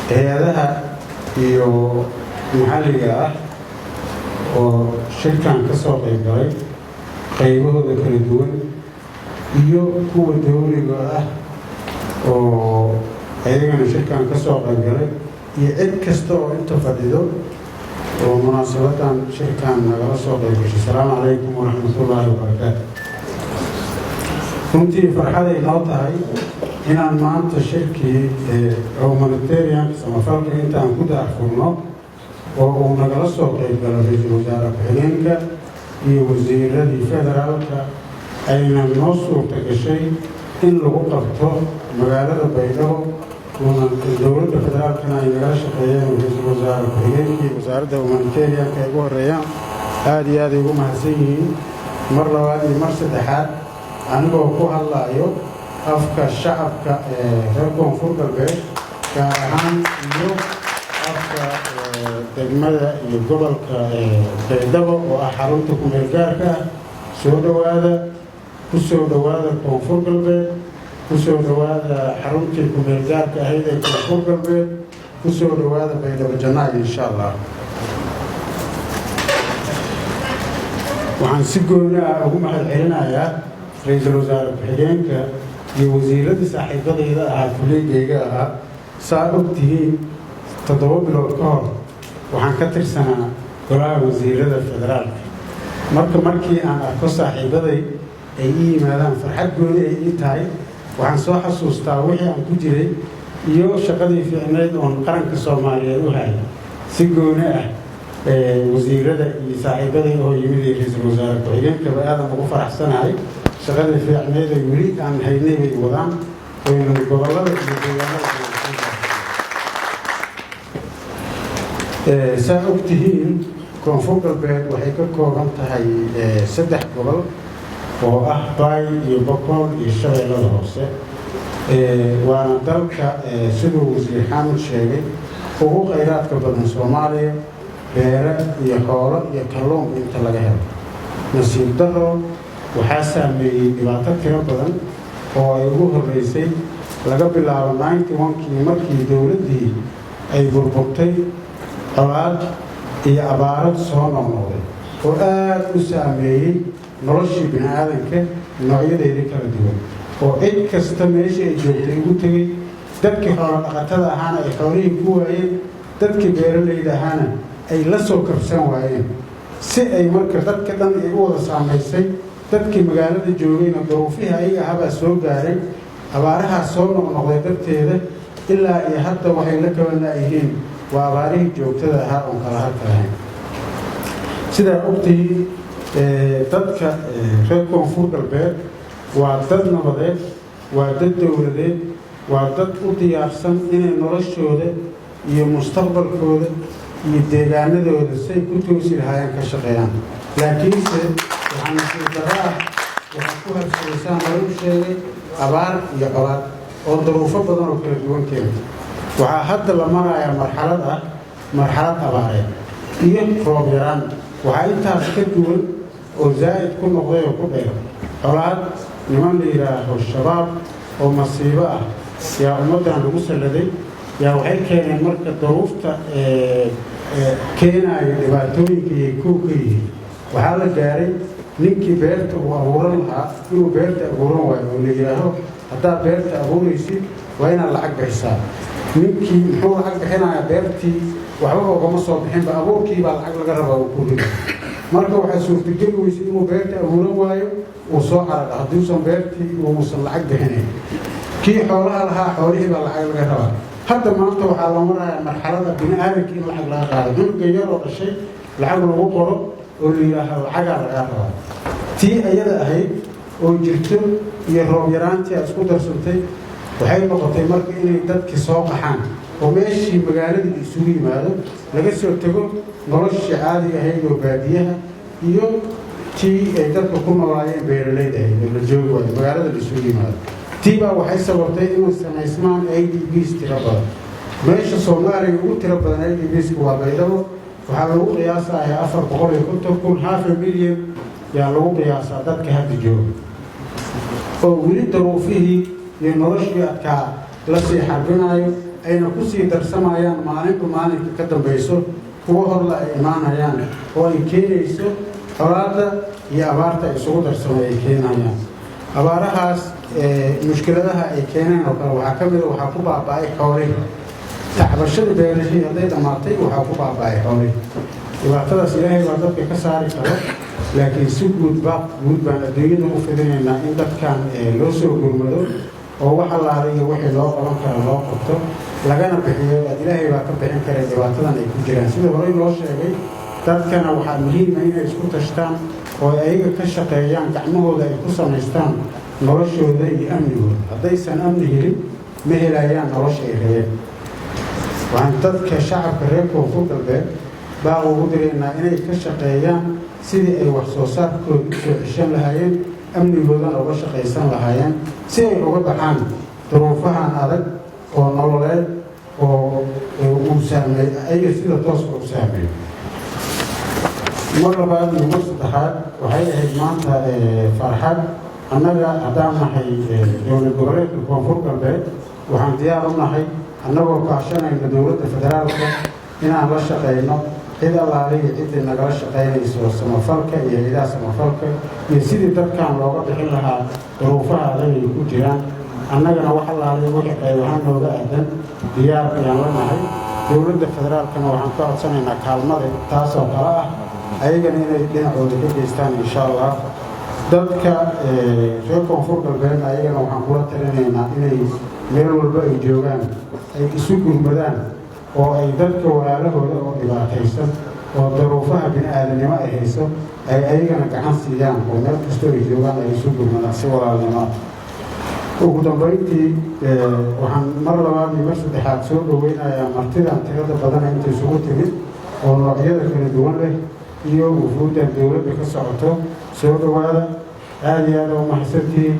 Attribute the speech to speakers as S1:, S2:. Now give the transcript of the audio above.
S1: hay-adaha iyo maxalliga ah oo shirkan ka soo qayb galay qaybahooda kala duwan iyo kuwa dawliga ah oo ayagana shirkan ka soo qayb galay iyo cid kasta oo inta fadhido oo munaasabadan shirkan nagala soo qayb gashay. Asalaamu calaykum waraxmatullaahi wabarakaatu. runtii farxaday noo tahay inaan maanta shirkii humanitarian samafalka intaan ku daahfurno oo uu nagala soo qayb galo ra-iisul wasaare ku-xigeenka iyo wasiiradii federaalka ayna noo suurta gashay in lagu qabto magaalada Baydhabo. dowladda federaalkana ay nagala shaqeeyeen ra-iisul wasaare ku-xigeenka iyo wasaaradda humanitarianka ay ugu horeeyaan. aad iyo aad ay ugu mahadsan yihiin. mar labaad iyo mar saddexaad anigoo ku hadlaayo afka shacabka reer koonfur galbeed gaar ahaan iyo afka degmada iyo gobolka Baydhabo oo ah xarunta ku-meel gaarka ah. soo dhowaada ku soo dhowaada koonfur galbeed, ku soo dhowaada xaruntii ku-meel gaarka ahayd ee koonfur galbeed, ku soo dhowaada Baydhabo Janaayo insha Allah. waxaan si gooni ah ugu mahad celinayaa ra-iisul wasaare ku-xigeenka iyo wasiiradii saaxiibadayda ahaa kuleegayga ahaa. saa og tihiin 7 bilood ka hor waxaan ka tirsanaa golaha wasiirada federaalka. markii aan arko saaxiibaday ay ii yimaadaan farxad gooni ay ii tahay. waxaan soo xasuustaa wixii aan ku jiray iyo shaqadii fiicneyd oon qaranka Soomaaliyeed u hayay. si gooni ah wasiirada iyo saaxiibaday oo yimid ra-iisul wasaare ku-xigeenkaba aadan ugu faraxsanahay. shaqadii fiicneyd ay weli aan haynay bay wadaan wayna gobollada iyo deegaanada saa og tihiin koonfur galbeed waxay ka kooban tahay 3 gobol oo ah Baay iyo Boqol iyo Shabeellada Hoose. waana dalka siduu wasiir Xamed sheegay ugu khayraadka badan Soomaaliya, beero iyo xoolo iyo kalluun inta laga helo. nasiib darro waxaa saameeyey dhibaato tiro badan oo ay ugu horreysay laga bilaabo 91kii markii dowladdii ay burburtay. colaad iyo abaaro soo noqnoqday oo aad u saameeyey noloshii bini'aadanka noocyadeedii kala duwan oo cid kasta meeshii ay joogtay ugu tegey. dadkii xoolo dhaqatada ahaana ay xoolihii ku waayeen, dadkii beeralayda ahaana ay la soo kabsan waayeen. si ay marka dadka dhan ay u wada saamaysay. dadkii magaalada joogayna duruufihii ayaga ahabaa soo gaaray. abaarahaas soo noqnoqday darteeda ilaa iyo hadda waxay la kaban laayihiin waa abaarihii joogtada ahaa oon kala harka lahayn. sidaa ogtihiin dadka reer koonfur galbeed waa dad nabadeed, waa dad dowladeed, waa dad u diyaarsan inay noloshooda iyo mustaqbalkooda iyo deegaanadooda say ku toosi lahaayeen ka shaqeeyaan. laakiinse waxaa nasiib darro ah waxaa ku habsanaysaan lagu sheegay abaar iyo colaad oo duruufo badan oo kala duwan keenta. waxaa hadda la marayaa marxalad abaareed iyo roob yaraan. waxaa intaas ka duwan oo zaa'id ku noqday oo ku dheer colaad niman la yidhaaho shabaab oo masiibo ah yaa ummaddan lagu salladay. yaa waxay keeneen marka duruufta keenayo dhibaatooyinka iyo kow ka yihiin. waxaa la gaaray ninkii beerta uu abuuran lahaa inuu beerta abuuran waayo oo la yidhaaho haddaad beerta abuuraysid waa inaad lacag bixisaa. ninkii muxuu lacag bixinayaa beertii waxba ugama soo bixinba abuurkii baa lacag laga rabaa uu ku rido. marka waxay suurtageli weysay inuu beerta abuuran waayo uu soo cararo hadduusan beertii uusan lacag bixinayn. kii xoolaha lahaa xoolihii baa lacag laga rabaa. hadda maanta waxaa la marayaa marxalada bini'aadamka in lacag laga qaado. cunuga yar oo dhashay lacag lagu qoro oo la yidhaaha lacagaa lagaa rabaa. tii ayada ahayd oo jirto iyo roob yaraantii aad isku darsantay waxay noqotay marka inay dadkii soo qaxaan oo meeshii magaaladii isugu yimaado laga soo tago noloshii caadiga ahayd oo baadiyaha iyo tii ay dadka ku noolaayeen beeralayda ahayd oo la joogi waayo magaalada la isugu yimaado. tii baa waxay sababtay inuu samaysmaan IDPs tiro badan. meesha Soomaaliya ugu tiro badan IDPsku waa Baydhabo. waxaa lagu qiyaasayaa 450,000 500,000 yaa lagu qiyaasaa dadka hadda jooga oo weli duruufihii iyo noloshii adkaa la sii xarbinayo ayna ku sii darsamayaan maalinba maalinka ka dambayso kuwa horla ay imaanayaan oo ay keenayso colaadda iyo abaarta isugu darsamay ay keenayaan abaarahaas mushkiladaha ay keeneen oo kale waxaa ka mid a waxaa ku baaba'ay xoolihii tacbashada beerashii hadday dhammaatay waxaa ku baaba'ay xoolihii dhibaatadaas ilaahay baa dadka ka saari karo laakiin si guud baan adduunyada u fidinaynaa in dadkan loo soo gurmado oo wax allaale iyo wixii loo qaban kara loo qabto lagana bixiyo ilaahay baa ka bixin kara dhibaatadan ay ku jiraan sida horey loo sheegay dadkana waxaa muhiima inay isku tashtaan oo ayaga ka shaqeeyaan gacmahooda ay ku samaystaan noloshooda iyo amnigooda haddaysan amni helin ma helayaan nolosha ay rabeen waxaan dadka shacabka reer koonfur galbeed baa ugu diraynaa inay ka shaqeeyaan sidii ay wax soo saarkooda u soo ceshan lahaayeen amnigoodana uga shaqaysan lahaayeen si ay uga baxaan duruufahan adag oo nololeed oo uu saameey ayaga sida tooska u saameeyo mar labaad iyo mar saddexaad waxay ahayd maanta farxad annaga haddaan nahay dowlad goboleedka koonfur galbeed waxaan diyaar u nahay annagoo kaashanayna dowladda federaalka inaan la shaqayno cid allaale iyo ciddii nagala shaqaynayso samafalka iyo hay'adaha samafalka iyo sidii dadkan looga bixin lahaa duruufaha adag ay ku jiraan annagana wax allaale wixii qayb ahaan nooga aadan diyaar ayaan la nahay dowladda federaalkana waxaan ka codsanaynaa kaalmada taasoo kale ah ayagana inay dhinacooda ka geystaan insha allah dadka reer koonfur galbeed ayagana waxaan kula talinaynaa inay meel walba ay joogaan ay isu gurmadaan oo ay dadka walaalahooda oo dhibaataysan oo daruufaha bini-aadanimo ay hayso ay ayagana gacan siiyaan oo meel kastoo ay joogaan ay isu gurmadaan si walaalnimo ah ugu dambayntii waxaan mar labaad iyo mar saddexaad soo dhoweynayaa martidan tirada badana inta isugu timid oo noocyada kala duwan leh iyo wufuuddan dowladda ka socoto soo dhowaada aada iyo aada u mahadsantihiin